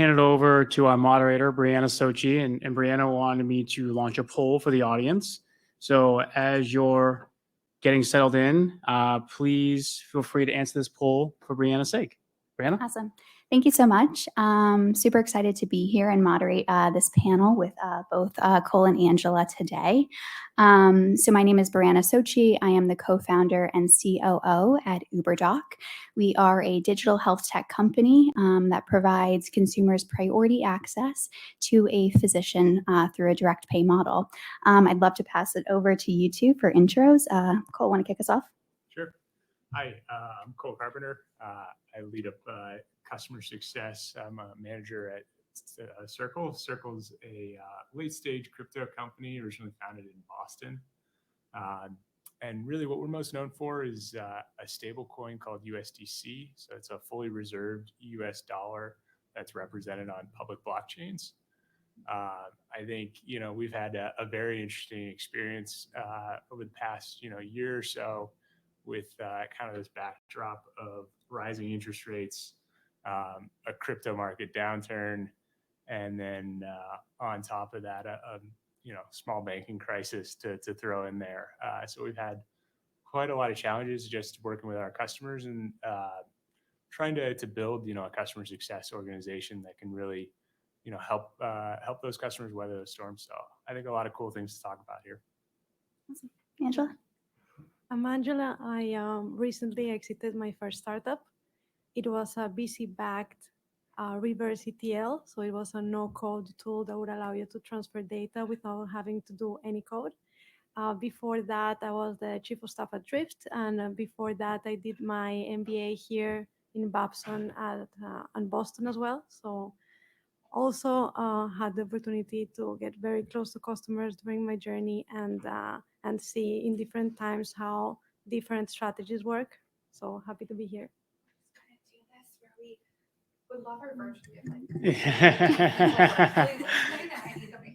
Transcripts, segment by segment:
hand it over to our moderator, Brianna Sochi, and Brianna wanted me to launch a poll for the audience. So as you're getting settled in, please feel free to answer this poll for Brianna's sake. Brianna? Awesome. Thank you so much. Super excited to be here and moderate this panel with both Cole and Angela today. So my name is Brianna Sochi. I am the co-founder and COO at UberDoc. We are a digital health tech company that provides consumers priority access to a physician through a direct pay model. I'd love to pass it over to you two for intros. Cole, want to kick us off? Sure. Hi, I'm Cole Carpenter. I lead up customer success. I'm a manager at Circle. Circle's a late-stage crypto company originally founded in Boston. And really what we're most known for is a stable coin called USDC. So it's a fully reserved US dollar that's represented on public blockchains. I think, we've had a very interesting experience over the past, year or so with kind of this backdrop of rising interest rates, a crypto market downturn, and then on top of that, a small banking crisis to throw in there. So we've had quite a lot of challenges just working with our customers and trying to build, a customer success organization that can really, help those customers weather the storm. So I think a lot of cool things to talk about here. Awesome. Angela? I'm Angela. I recently exited my first startup. It was a VC-backed reverse ETL. So it was a no-code tool that would allow you to transfer data without having to do any code. Before that, I was the chief of staff at Drift. And before that, I did my MBA here in Babson and Boston as well. So also had the opportunity to get very close to customers during my journey and see in different times how different strategies work. So happy to be here. Would love our version of like, I need them to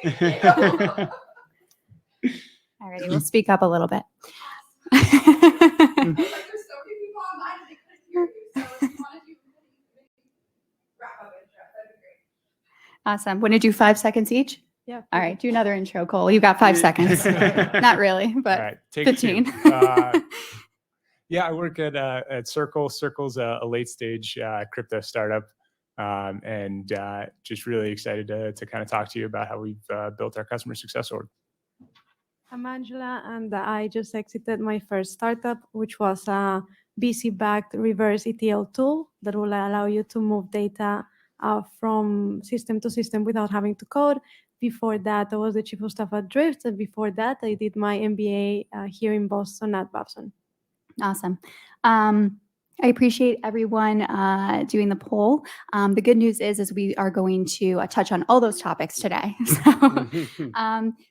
hear you. All righty, we'll speak up a little bit. Like, there's so many people online and they couldn't hear you. So if you want to do wrap up intro, that'd be great. Awesome. Want to do 5 seconds each? Yeah. All right, do another intro, Cole. You've got 5 seconds. Not really, but All right, take 15. Yeah, I work at Circle. Circle's a late-stage crypto startup, and just really excited to kind of talk to you about how we've built our customer success org. I'm Angela, and I just exited my first startup, which was a VC-backed reverse ETL tool that will allow you to move data from system to system without having to code. Before that, I was the chief of staff at Drift, and before that, I did my MBA here in Boston at Babson. Awesome. I appreciate everyone doing the poll. The good news is we are going to touch on all those topics today.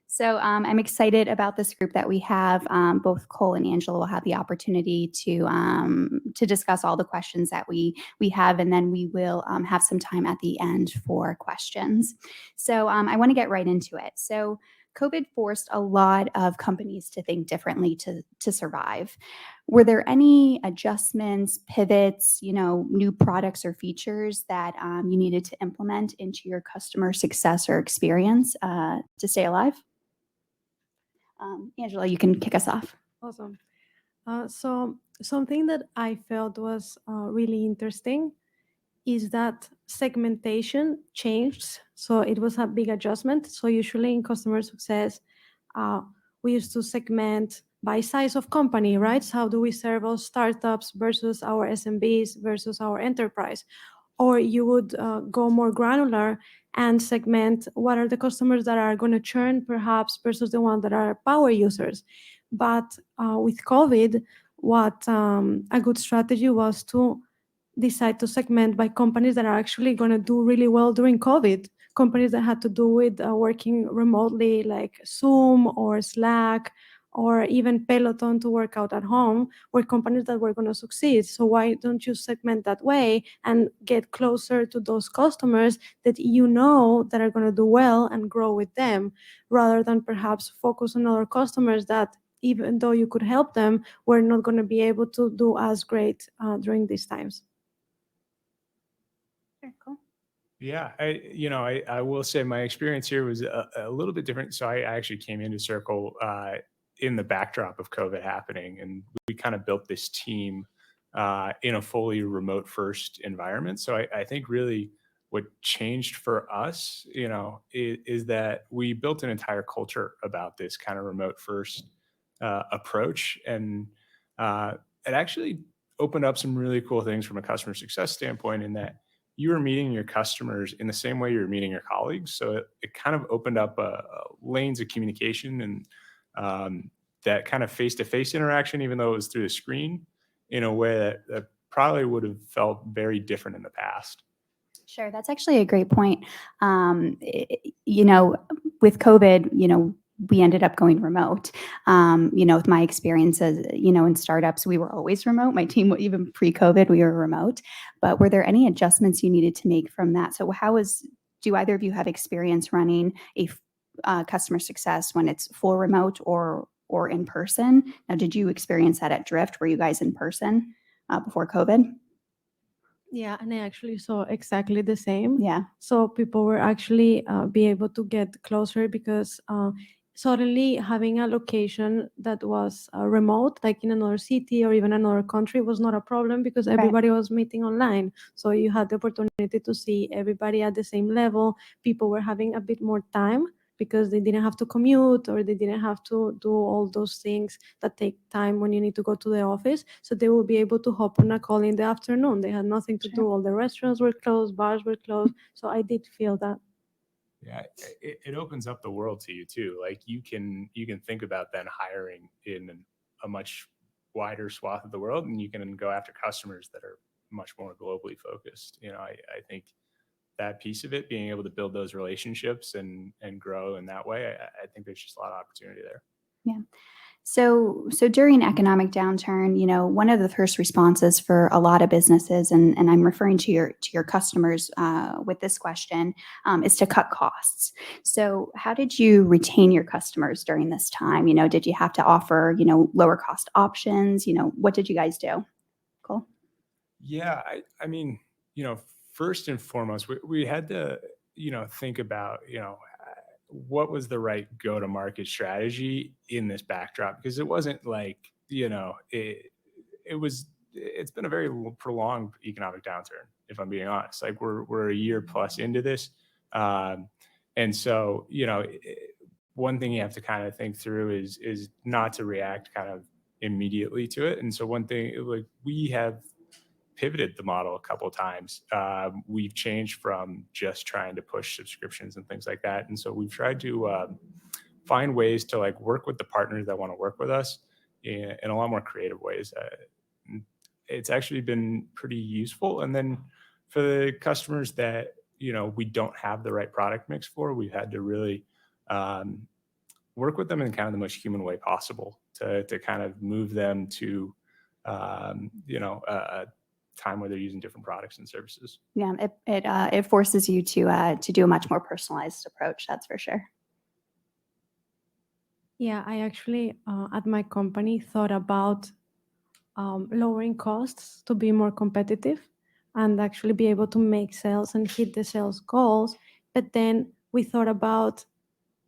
So I'm excited about this group that we have. Both Cole and Angela will have the opportunity to discuss all the questions that we have, and then we will have some time at the end for questions. So I want to get right into it. So COVID forced a lot of companies to think differently to survive. Were there any adjustments, pivots, new products or features that you needed to implement into your customer success or experience to stay alive? Angela, you can kick us off. Awesome. So something that I felt was really interesting is that segmentation changed. So it was a big adjustment. So usually in customer success, we used to segment by size of company, right? So how do we serve our startups versus our SMBs versus our enterprise? Or you would go more granular and segment what are the customers that are going to churn perhaps versus the ones that are power users. But with COVID, what a good strategy was to decide to segment by companies that are actually going to do really well during COVID. Companies that had to do with working remotely like Zoom or Slack or even Peloton to work out at home were companies that were going to succeed. So why don't you segment that way and get closer to those customers that that are going to do well and grow with them, rather than perhaps focus on other customers that, even though you could help them, were not going to be able to do as great during these times. Sure, cool. Yeah, I will say my experience here was a little bit different. So I actually came into Circle in the backdrop of COVID happening, and we kind of built this team in a fully remote first environment. So I think really what changed for us, is that we built an entire culture about this kind of remote first approach, and uh, it actually opened up some really cool things from a customer success standpoint in that you were meeting your customers in the same way you were meeting your colleagues. So it kind of opened up lanes of communication and that kind of face-to-face interaction, even though it was through the screen, in a way that probably would have felt very different in the past. Sure, that's actually a great point. You know, with COVID, we ended up going remote. With my experiences, in startups, we were always remote. My team, even pre-COVID, we were remote. But were there any adjustments you needed to make from that? So do either of you have experience running a customer success when it's full remote or in person? Now, did you experience that at Drift? Were you guys in person before COVID? Yeah, and I actually saw exactly the same. Yeah. So people were actually be able to get closer because suddenly having a location that was remote, like in another city or even another country, was not a problem because everybody was meeting online. So you had the opportunity to see everybody at the same level. People were having a bit more time because they didn't have to commute or they didn't have to do all those things that take time when you need to go to the office. So they will be able to hop on a call in the afternoon. They had nothing to do. All the restaurants were closed, bars were closed. So I did feel that. Yeah, it opens up the world to you too. Like you can think about then hiring in a much wider swath of the world, and you can go after customers that are much more globally focused. I think that piece of it, being able to build those relationships and grow in that way, I think there's just a lot of opportunity there. Yeah. So during economic downturn, one of the first responses for a lot of businesses, and I'm referring to your customers with this question, is to cut costs. So how did you retain your customers during this time? Did you have to offer, lower cost options? What did you guys do? Cool. Yeah, I mean, first and foremost, we had to, think about, what was the right go-to-market strategy in this backdrop? Because it wasn't like, it's been a very prolonged economic downturn, if I'm being honest. Like we're a year plus into this. And so, one thing you have to kind of think through is not to react kind of immediately to it. And so one thing, like we have pivoted the model a couple of times. We've changed from just trying to push subscriptions and things like that. And so we've tried to find ways to like work with the partners that want to work with us in a lot more creative ways. It's actually been pretty useful. And then for the customers that, we don't have the right product mix for, we've had to really work with them in kind of the most human way possible to kind of move them to, a time where they're using different products and services. Yeah, it forces you to do a much more personalized approach. That's for sure. Yeah, I actually at my company thought about lowering costs to be more competitive and actually be able to make sales and hit the sales goals. But then we thought about,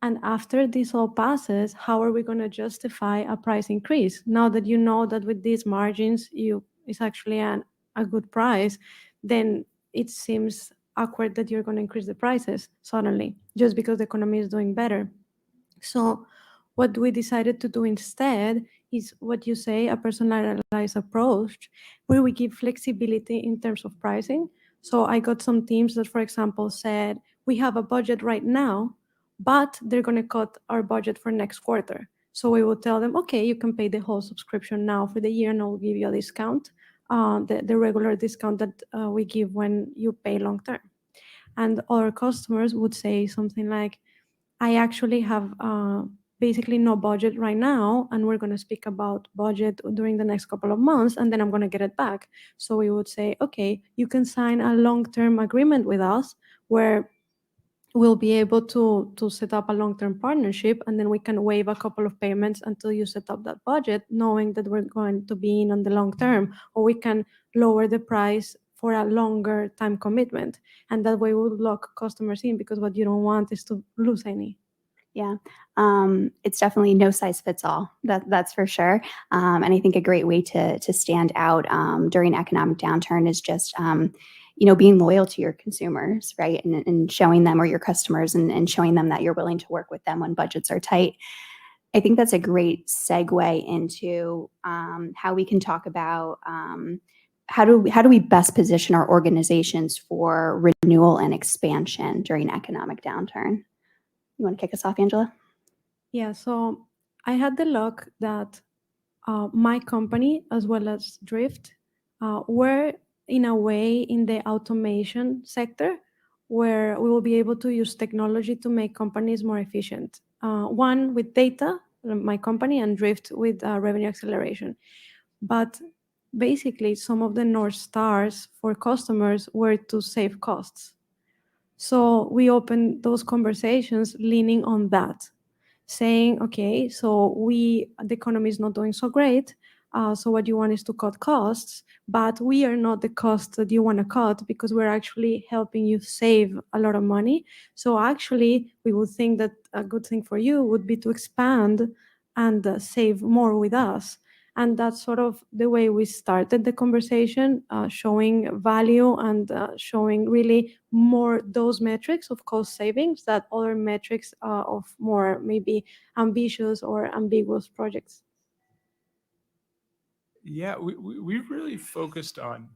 and after this all passes, how are we going to justify a price increase? Now that you know that with these margins, it's actually a good price, then it seems awkward that you're going to increase the prices suddenly just because the economy is doing better. So what we decided to do instead is what you say, a personalized approach, where we give flexibility in terms of pricing. So I got some teams that, for example, said, we have a budget right now, but they're going to cut our budget for next quarter. So we will tell them, okay, you can pay the whole subscription now for the year, and I'll give you a discount, the regular discount that we give when you pay long term. And our customers would say something like, I actually have basically no budget right now, and we're going to speak about budget during the next couple of months, and then I'm going to get it back. So we would say, okay, you can sign a long-term agreement with us where we'll be able to set up a long-term partnership, and then we can waive a couple of payments until you set up that budget, knowing that we're going to be in on the long term, or we can lower the price for a longer time commitment. And that way we'll lock customers in, because what you don't want is to lose any. Yeah, it's definitely no size fits all. That's for sure. And I think a great way to stand out during economic downturn is just being loyal to your consumers, right? And showing them, or your customers, and showing them that you're willing to work with them when budgets are tight. I think that's a great segue into how we can talk about how do we best position our organizations for renewal and expansion during economic downturn. You want to kick us off, Angela? Yeah, so I had the luck that my company, as well as Drift, were in a way in the automation sector, where we will be able to use technology to make companies more efficient. One with data, my company, and Drift with revenue acceleration. But basically, some of the North Stars for customers were to save costs. So we opened those conversations leaning on that, saying, okay, so the economy is not doing so great. So what you want is to cut costs, but we are not the cost that you want to cut, because we're actually helping you save a lot of money. So actually, we would think that a good thing for you would be to expand and save more with us. And that's sort of the way we started the conversation, showing value and showing really more those metrics of cost savings that other metrics of more maybe ambitious or ambiguous projects. Yeah, we really focused on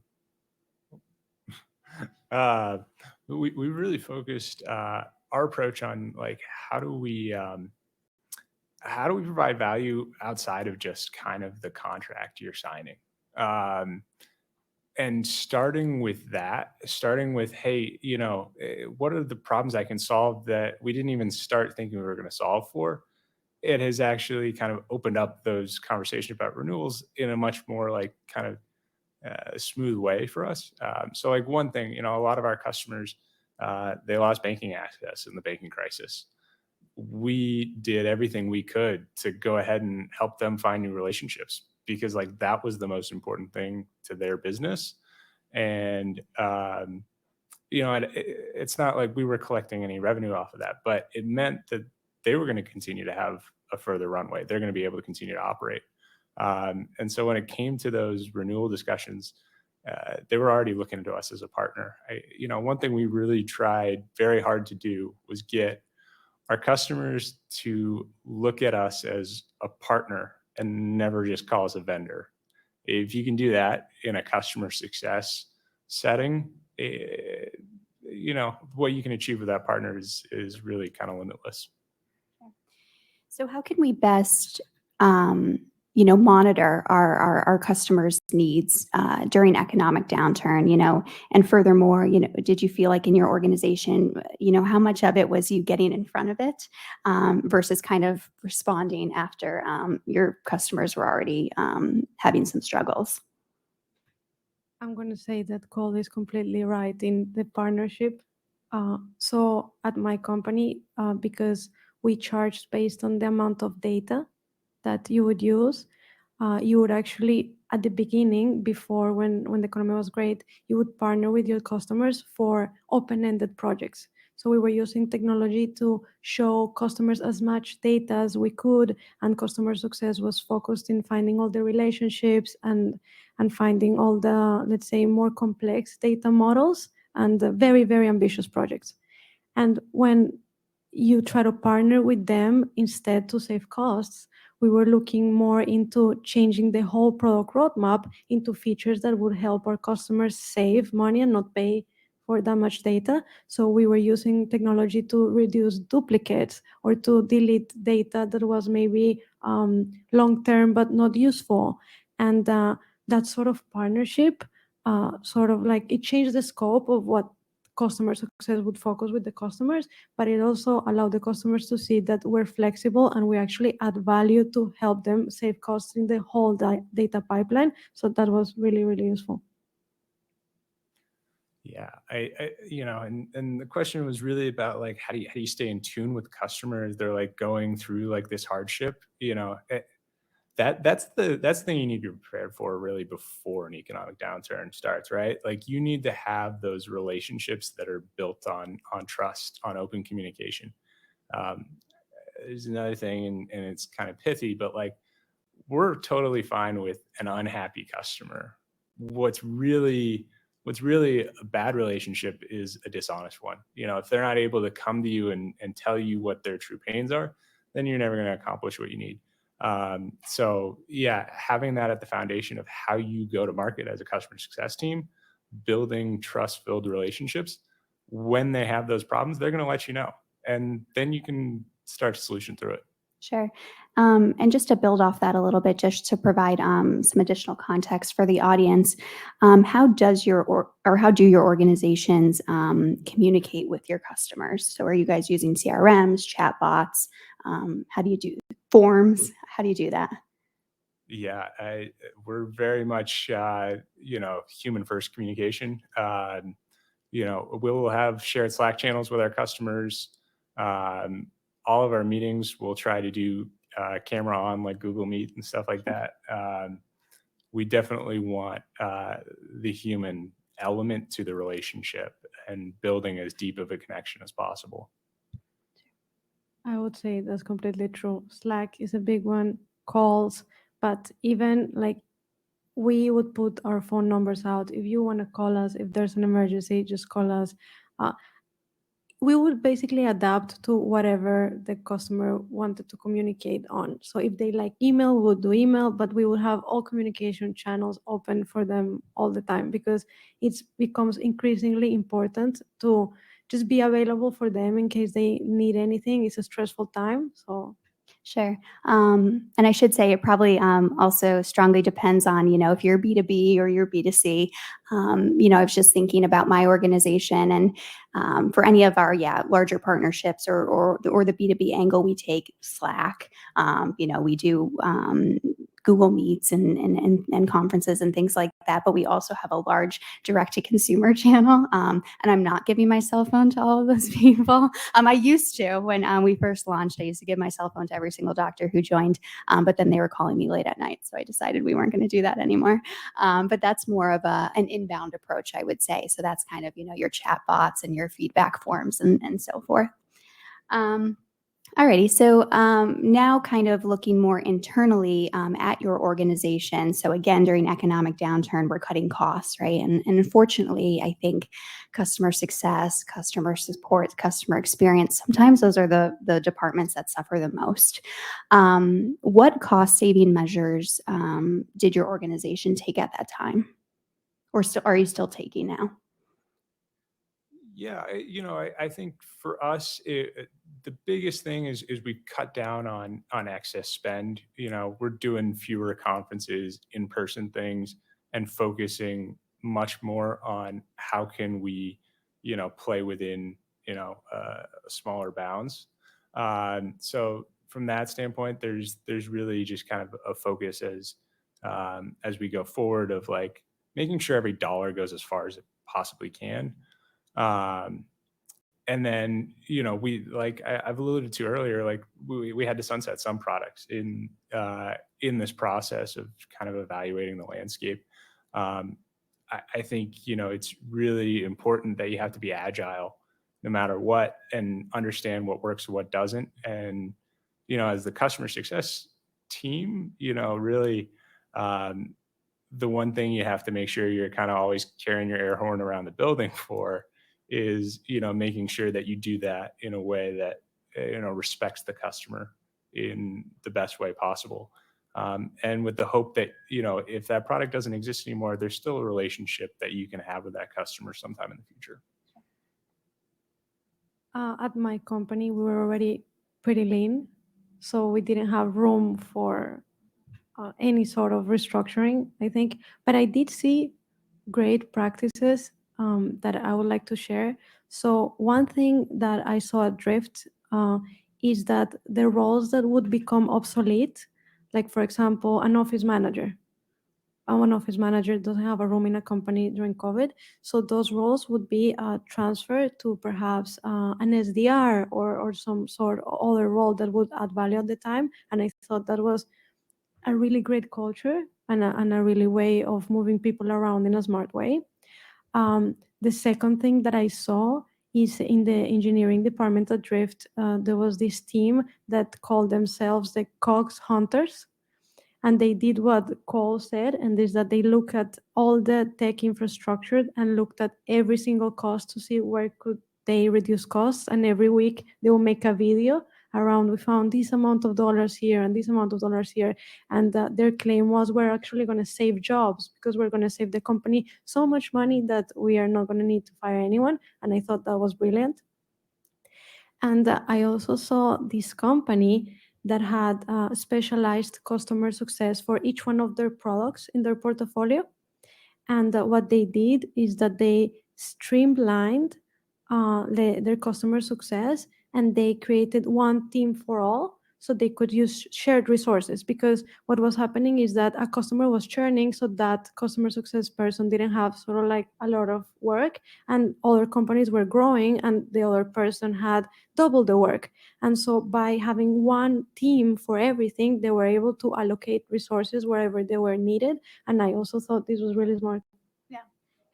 we really focused our approach on, like, how do we provide value outside of just kind of the contract you're signing. And starting with, hey, what are the problems I can solve that we didn't even start thinking we were going to solve for? It has actually kind of opened up those conversations about renewals in a much more like kind of smooth way for us. So like one thing, a lot of our customers, they lost banking access in the banking crisis. We did everything we could to go ahead and help them find new relationships, because like that was the most important thing to their business. And it's not like we were collecting any revenue off of that, but it meant that they were going to continue to have a further runway. They're going to be able to continue to operate. And so when it came to those renewal discussions, they were already looking to us as a partner. One thing we really tried very hard to do was get our customers to look at us as a partner and never just call us a vendor. If you can do that in a customer success setting, what you can achieve with that partner is really kind of limitless. So how can we best monitor our customers' needs during economic downturn, and furthermore, did you feel like in your organization, how much of it was you getting in front of it versus kind of responding after your customers were already having some struggles? I'm going to say that Cole is completely right in the partnership. So at my company, because we charged based on the amount of data that you would use, you would actually, at the beginning, before when the economy was great, you would partner with your customers for open-ended projects. So we were using technology to show customers as much data as we could, and customer success was focused in finding all the relationships and finding all the, let's say, more complex data models and very, very ambitious projects. And when you try to partner with them instead to save costs, we were looking more into changing the whole product roadmap into features that would help our customers save money and not pay for that much data. So we were using technology to reduce duplicates or to delete data that was maybe long-term but not useful. And that sort of partnership, sort of like it changed the scope of what customer success would focus with the customers, but it also allowed the customers to see that we're flexible and we actually add value to help them save costs in the whole data pipeline. So that was really, really useful. Yeah, and the question was really about like how do you stay in tune with customers? They're like going through like this hardship. that's the thing you need to be prepared for really before an economic downturn starts, right? Like you need to have those relationships that are built on trust, on open communication. Um, there's another thing, and it's kind of pithy, but like we're totally fine with an unhappy customer. What's really a bad relationship is a dishonest one. You know, if they're not able to come to you and tell you what their true pains are, then you're never going to accomplish what you need. So yeah, having that at the foundation of how you go to market as a customer success team, building trust-filled relationships. When they have those problems, they're going to let you know, and then you can start a solution through it. Sure. And just to build off that a little bit, just to provide some additional context for the audience, how does or how do your organizations communicate with your customers? So are you guys using CRMs, chatbots? How do you do forms? How do you do that? Yeah, we're very much, human first communication. We'll have shared Slack channels with our customers. All of our meetings, we'll try to do camera on, like Google Meet and stuff like that. We definitely want the human element to the relationship and building as deep of a connection as possible. I would say that's completely true. Slack is a big one, calls, but even like we would put our phone numbers out. If you want to call us, if there's an emergency, just call us. We would basically adapt to whatever the customer wanted to communicate on. So if they like email, we'll do email, but we will have all communication channels open for them all the time, because it becomes increasingly important to just be available for them in case they need anything. It's a stressful time. So Sure. And I should say it probably also strongly depends on, if you're B2B or you're B2C. I was just thinking about my organization, and for any of our larger partnerships or the B2B angle, we take Slack. We do Google Meets and conferences and things like that. But we also have a large direct-to-consumer channel. And I'm not giving my cell phone to all of those people. I used to when we first launched. I used to give my cell phone to every single doctor who joined. But then they were calling me late at night. So I decided we weren't going to do that anymore. But that's more of an inbound approach, I would say. So that's kind of, your chat bots and your feedback forms and so forth. Alrighty, so now kind of looking more internally at your organization. So again, during economic downturn, we're cutting costs, right? And unfortunately, I think customer success, customer support, customer experience, sometimes those are the departments that suffer the most. What cost saving measures did your organization take at that time? Or are you still taking now? Yeah, I think for us, the biggest thing is we cut down on excess spend. We're doing fewer conferences, in-person things, and focusing much more on how can we, play within, smaller bounds. So from that standpoint, there's really just kind of a focus as we go forward of like making sure every dollar goes as far as it possibly can. And then, I've alluded to earlier, like we had to sunset some products in this process of kind of evaluating the landscape. I think, it's really important that you have to be agile no matter what and understand what works and what doesn't. And, as the customer success team, really, the one thing you have to make sure you're kind of always carrying your air horn around the building for is, making sure that you do that in a way that, respects the customer in the best way possible. And with the hope that, if that product doesn't exist anymore, there's still a relationship that you can have with that customer sometime in the future. At my company, we were already pretty lean, so we didn't have room for any sort of restructuring, I think. But I did see great practices that I would like to share. So one thing that I saw drift is that the roles that would become obsolete, like for example, an office manager. An office manager doesn't have a room in a company during COVID. So those roles would be transferred to perhaps an SDR or some sort of other role that would add value at the time. And I thought that was a really great culture and a really way of moving people around in a smart way. The second thing that I saw is in the engineering department at Drift, there was this team that called themselves the Cogs Hunters. And they did what Cole said, and is that they look at all the tech infrastructure and looked at every single cost to see where could they reduce costs. And every week they will make a video around, we found this amount of dollars here and this amount of dollars here. And their claim was, we're actually going to save jobs because we're going to save the company so much money that we are not going to need to fire anyone. And I thought that was brilliant. And I also saw this company that had specialized customer success for each one of their products in their portfolio. And what they did is that they streamlined their customer success, and they created one team for all, so they could use shared resources. Because what was happening is that a customer was churning, so that customer success person didn't have sort of like a lot of work, and other companies were growing and the other person had double the work. And so by having one team for everything, they were able to allocate resources wherever they were needed. And I also thought this was really smart.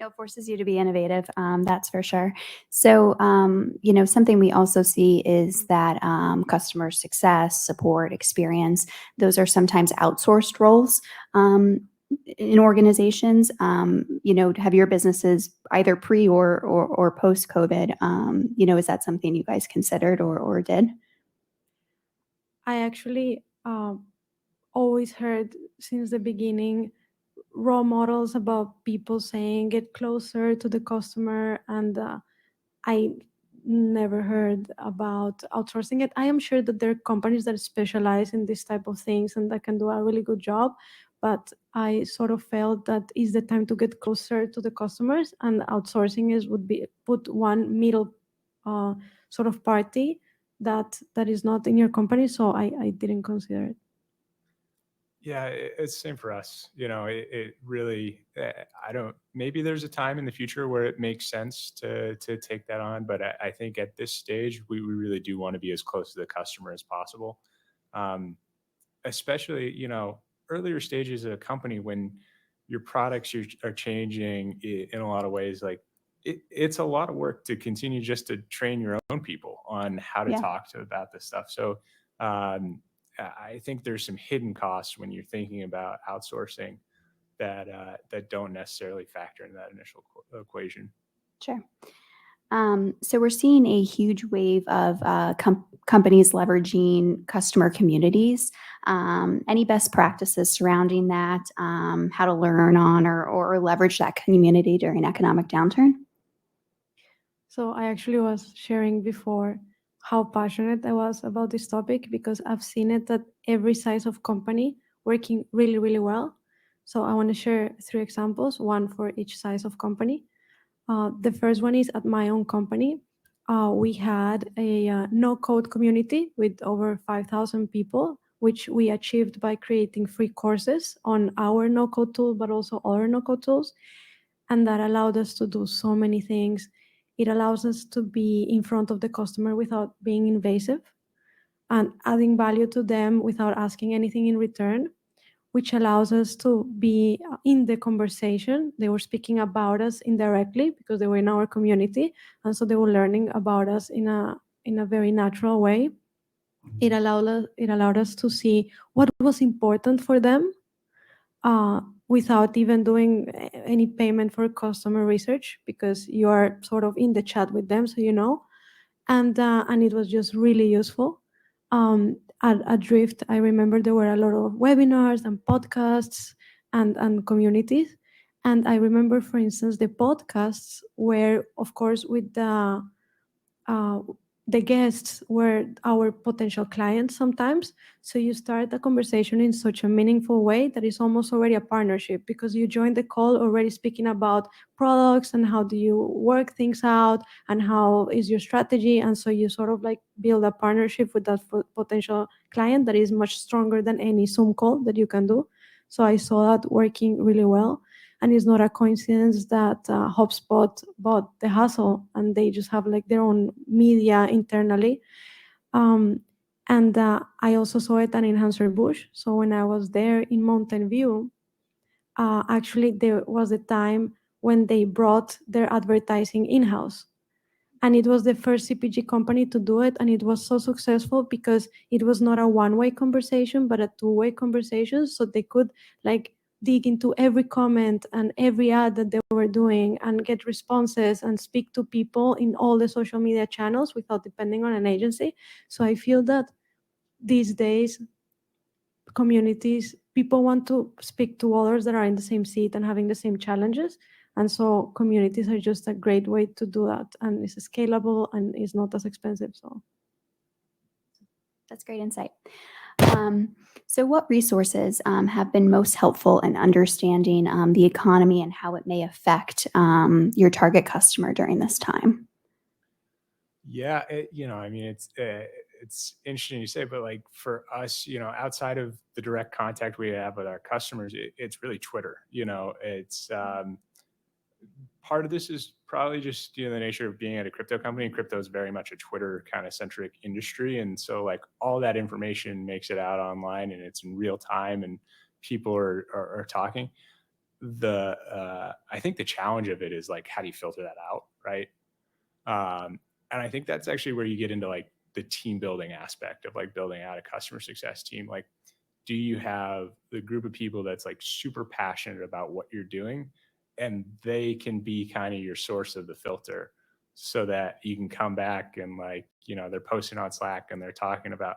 It forces you to be innovative, that's for sure. So, something we also see is that customer success, support, experience, those are sometimes outsourced roles in organizations. Have your businesses either pre or post COVID, is that something you guys considered or did? I actually always heard since the beginning role models about people saying get closer to the customer, and I never heard about outsourcing it. I am sure that there are companies that specialize in this type of things and that can do a really good job, but I sort of felt that is the time to get closer to the customers, and outsourcing would be put one middle sort of party that is not in your company. So I didn't consider it. Yeah, it's the same for us. It really, maybe there's a time in the future where it makes sense to take that on. But I think at this stage, we really do want to be as close to the customer as possible. Especially, earlier stages of a company when your products are changing in a lot of ways, like it's a lot of work to continue just to train your own people on how to talk to about this stuff. So, I think there's some hidden costs when you're thinking about outsourcing that don't necessarily factor in that initial equation. Sure. So we're seeing a huge wave of companies leveraging customer communities. Any best practices surrounding that? How to learn on or leverage that community during economic downturn? So I actually was sharing before how passionate I was about this topic, because I've seen it at every size of company working really, really well. So I want to share 3 examples, one for each size of company. The first one is at my own company. We had a no-code community with over 5,000 people, which we achieved by creating free courses on our no-code tool, but also other no-code tools. And that allowed us to do so many things. It allows us to be in front of the customer without being invasive and adding value to them without asking anything in return, which allows us to be in the conversation. They were speaking about us indirectly because they were in our community, and so they were learning about us in a very natural way. It allowed us to see what was important for them without even doing any payment for customer research, because you are sort of in the chat with them, so you know. And it was just really useful. At Drift, I remember there were a lot of webinars and podcasts and communities. And I remember, for instance, the podcasts were, of course, with the guests were our potential clients sometimes. So you start the conversation in such a meaningful way that it's almost already a partnership, because you join the call already speaking about products and how do you work things out and how is your strategy. And so you sort of like build a partnership with that potential client that is much stronger than any Zoom call that you can do. So I saw that working really well. And it's not a coincidence that HubSpot bought the Hustle, and they just have like their own media internally. And And I also saw it at Anheuser-Busch. So when I was there in Mountain View, actually there was a time when they brought their advertising in-house. And it was the first CPG company to do it. And it was so successful because it was not a one-way conversation, but a two-way conversation. So they could like dig into every comment and every ad that they were doing and get responses and speak to people in all the social media channels without depending on an agency. So I feel that these days, communities, people want to speak to others that are in the same seat and having the same challenges. And so communities are just a great way to do that. And it's scalable and it's not as expensive. So That's great insight. So what resources have been most helpful in understanding the economy and how it may affect your target customer during this time? Yeah, I mean, it's interesting you say, but like for us, outside of the direct contact we have with our customers, it's really Twitter. It's part of this is probably just the nature of being at a crypto company. Crypto is very much a Twitter kind of centric industry, and so like all that information makes it out online, and it's in real time, and people are talking. I think the challenge of it is like, how do you filter that out, right? And I think that's actually where you get into like the team building aspect of like building out a customer success team. Like, do you have the group of people that's like super passionate about what you're doing, and they can be kind of your source of the filter, so that you can come back and like, they're posting on Slack and they're talking about,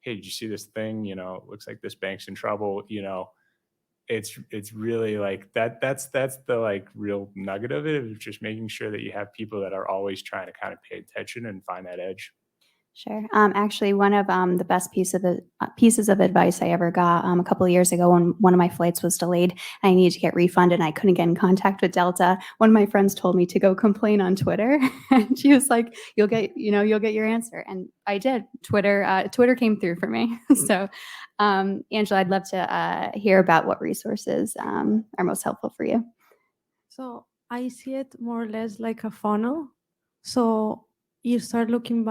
hey, did you see this thing? It looks like this bank's in trouble. It's really like that's the like real nugget of it, of just making sure that you have people that are always trying to kind of pay attention and find that edge. Sure. Actually, one of the best pieces of advice I ever got a couple of years ago when one of my flights was delayed and I needed to get refunded and I couldn't get in contact with Delta. One of my friends told me to go complain on Twitter, and she was like, "You'll get your answer." And I did. Twitter came through for me. So, Angela, I'd love to hear about what resources are most helpful for you. So I see it more or less like a funnel. So you start looking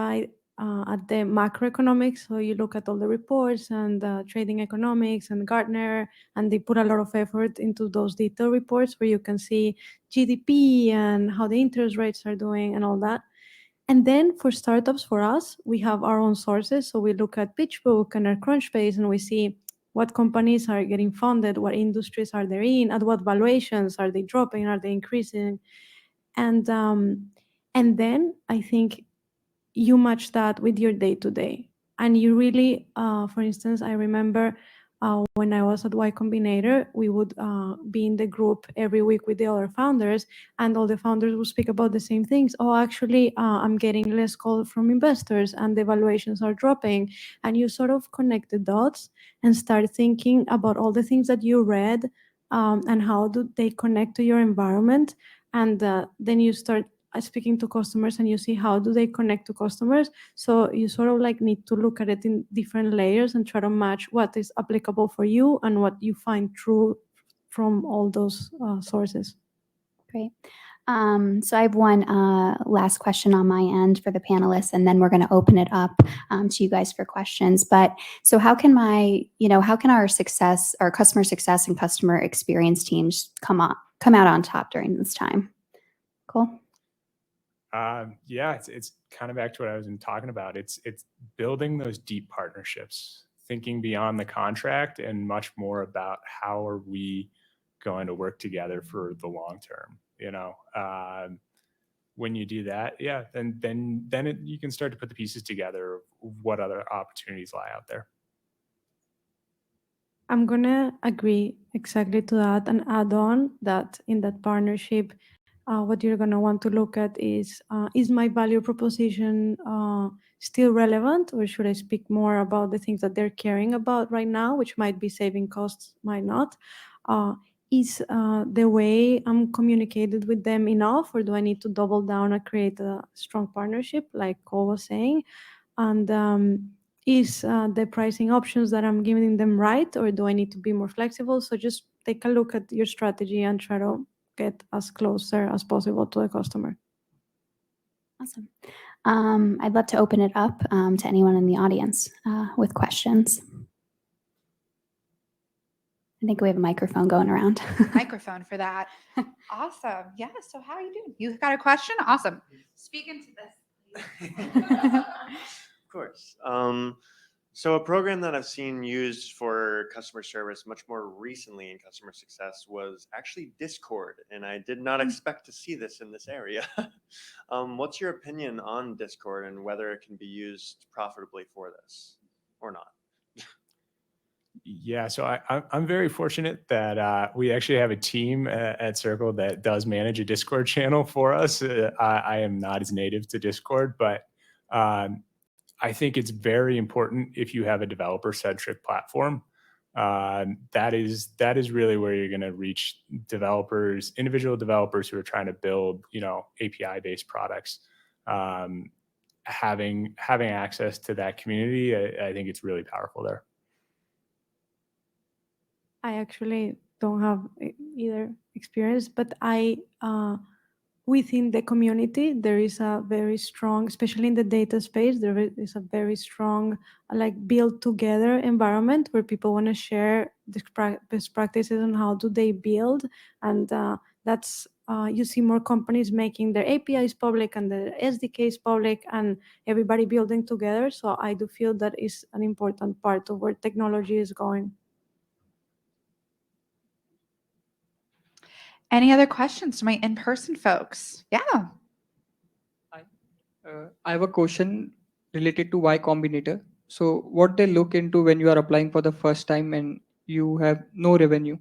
at the macroeconomics. So you look at all the reports and trading economics and Gartner, and they put a lot of effort into those detailed reports where you can see GDP and how the interest rates are doing and all that. And then for startups, for us, we have our own sources. So we look at PitchBook and our Crunchbase, and we see what companies are getting funded, what industries are they in, at what valuations are they dropping, are they increasing, and then I think you match that with your day to day, and you really, for instance, I remember when I was at Y Combinator, we would be in the group every week with the other founders, and all the founders would speak about the same things. Oh, actually, I'm getting less calls from investors, and the valuations are dropping. And you sort of connect the dots and start thinking about all the things that you read, and how do they connect to your environment. And then you start speaking to customers, and you see how do they connect to customers. So you sort of like need to look at it in different layers and try to match what is applicable for you and what you find true from all those sources. Great. So I have one last question on my end for the panelists, and then we're going to open it up to you guys for questions. But so how can our customer success and customer experience teams come out on top during this time? Cool. Yeah, it's kind of back to what I was talking about. It's building those deep partnerships, thinking beyond the contract, and much more about how are we going to work together for the long term. When you do that, yeah, then you can start to put the pieces together of what other opportunities lie out there. I'm gonna agree exactly to that and add on that in that partnership, what you're gonna want to look at is my value proposition still relevant, or should I speak more about the things that they're caring about right now, which might be saving costs, might not? Is the way I'm communicated with them enough, or do I need to double down and create a strong partnership, like Cole was saying? And is the pricing options that I'm giving them right, or do I need to be more flexible? So just take a look at your strategy and try to get as closer as possible to the customer. Awesome. I'd love to open it up to anyone in the audience with questions. I think we have a microphone going around. Microphone for that. Awesome. Yeah. So how are you doing? You got a question? Awesome. Speak into this. Of course. So a program that I've seen used for customer service much more recently in customer success was actually Discord, and I did not expect to see this in this area. What's your opinion on Discord and whether it can be used profitably for this or not? Yeah, so I'm very fortunate that we actually have a team at Circle that does manage a Discord channel for us. I am not as native to Discord, but I think it's very important if you have a developer-centric platform. That is really where you're going to reach developers, individual developers who are trying to build, API-based products. Having access to that community, I think it's really powerful there. I actually don't have either experience, but within the community, there is a very strong, especially in the data space, there is a very strong, build together environment where people want to share the best practices on how do they build. And that's, you see more companies making their APIs public and their SDKs public and everybody building together. So I do feel that is an important part of where technology is going. Any other questions to my in-person folks? Yeah. I have a question related to Y Combinator. So what they look into when you are applying for the first time and you have no revenue?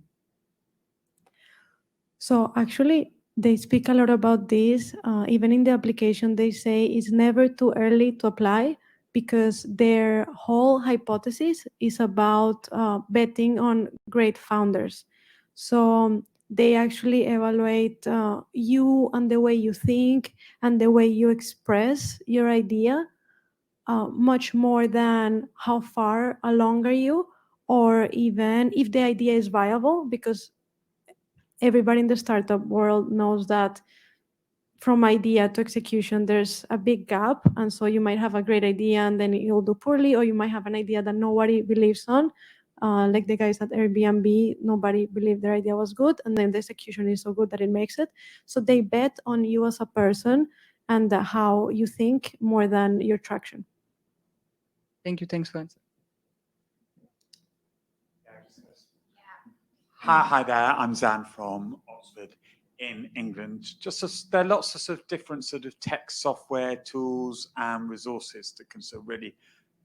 So actually, they speak a lot about this. Even in the application, they say it's never too early to apply because their whole hypothesis is about betting on great founders. So they actually evaluate you and the way you think and the way you express your idea much more than how far along are you, or even if the idea is viable, because everybody in the startup world knows that from idea to execution, there's a big gap. And so you might have a great idea and then you'll do poorly, or you might have an idea that nobody believes on. Like the guys at Airbnb, nobody believed their idea was good. And then the execution is so good that it makes it. So they bet on you as a person and how you think more than your traction. Thank you. Thanks for answering. Hi there, I'm Zan from Oxford in England. There are lots of sort of different sort of tech software tools and resources that can sort of really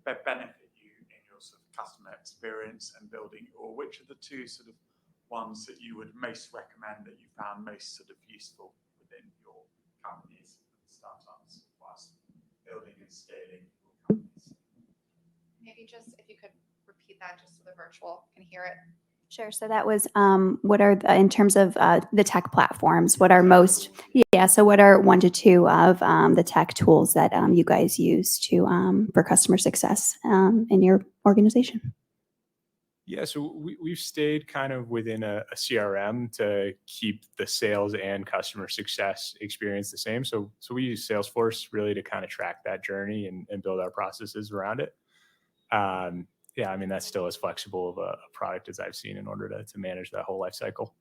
benefit you in your sort of customer experience and building. Or which are the two sort of ones that you would most recommend that you found most sort of useful within your companies and startups whilst building and scaling your companies? Maybe just if you could repeat that just so the virtual can hear it. Sure. So that was what are in terms of the tech platforms, what are most, so what are 1 to 2 of the tech tools that you guys use to for customer success in your organization? Yeah, so we've stayed kind of within a CRM to keep the sales and customer success experience the same. So we use Salesforce really to kind of track that journey and build our processes around it. Yeah, I mean, that's still as flexible of a product as I've seen in order to manage that whole life cycle.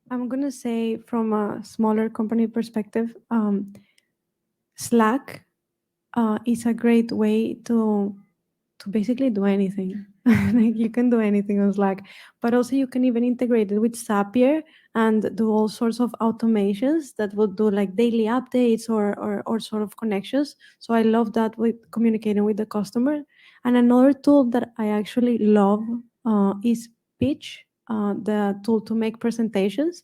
I'm going to say from a smaller company perspective, Slack is a great way to basically do anything. Like you can do anything on Slack, but also you can even integrate it with Zapier and do all sorts of automations that would do like daily updates or sort of connections. So I love that with communicating with the customer. And another tool that I actually love is Pitch, the tool to make presentations.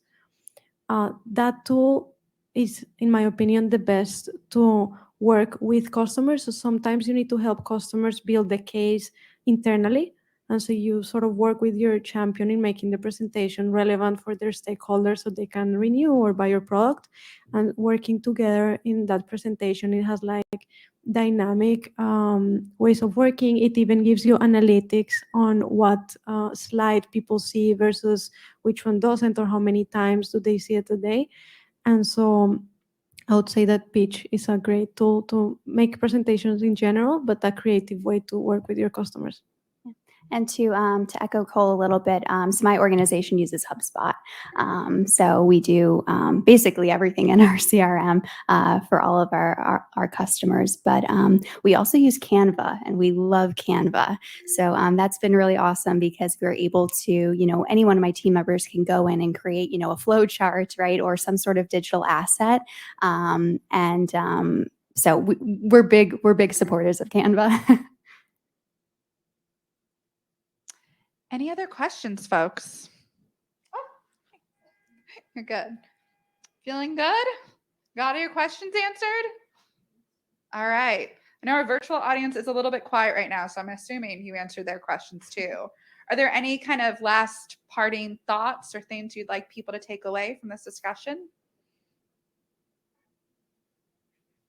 That tool is, in my opinion, the best to work with customers. So sometimes you need to help customers build the case internally. And so you sort of work with your champion in making the presentation relevant for their stakeholders so they can renew or buy your product. And working together in that presentation, it has like dynamic ways of working. It even gives you analytics on what slide people see versus which one doesn't, or how many times do they see it a day. And so I would say that pitch is a great tool to make presentations in general, but a creative way to work with your customers. And to echo Cole a little bit, so my organization uses HubSpot. So we do basically everything in our CRM for all of our customers. But we also use Canva, and we love Canva. So that's been really awesome because we're able to, any one of my team members can go in and create, a flow chart, right, or some sort of digital asset. So we're big supporters of Canva. Any other questions, folks? Oh, you're good. Feeling good? Got all your questions answered? All right. I know our virtual audience is a little bit quiet right now, so I'm assuming you answered their questions too. Are there any kind of last parting thoughts or things you'd like people to take away from this discussion?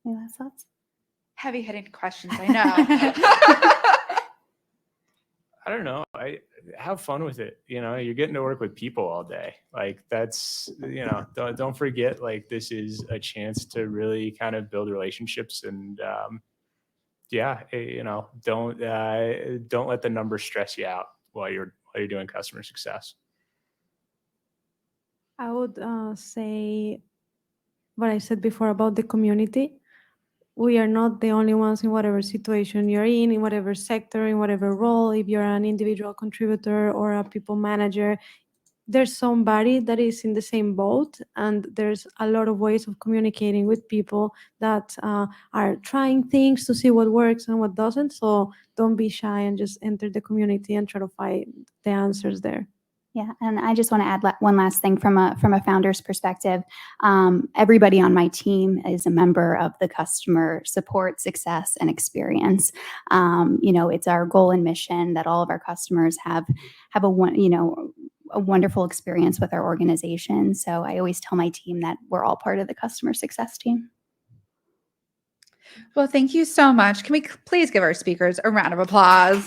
Any last thoughts? Heavy hitting questions, I know. I don't know. I have fun with it. You're getting to work with people all day. Like that's, don't forget, like this is a chance to really kind of build relationships and, don't let the numbers stress you out while you're doing customer success. I would say what I said before about the community. We are not the only ones in whatever situation you're in whatever sector, in whatever role. If you're an individual contributor or a people manager, there's somebody that is in the same boat, and there's a lot of ways of communicating with people that are trying things to see what works and what doesn't. So don't be shy and just enter the community and try to find the answers there. Yeah, and I just want to add one last thing from a founder's perspective. Everybody on my team is a member of the customer support, success, and experience. It's our goal and mission that all of our customers have a wonderful experience with our organization. So I always tell my team that we're all part of the customer success team. Well, thank you so much. Can we please give our speakers a round of applause?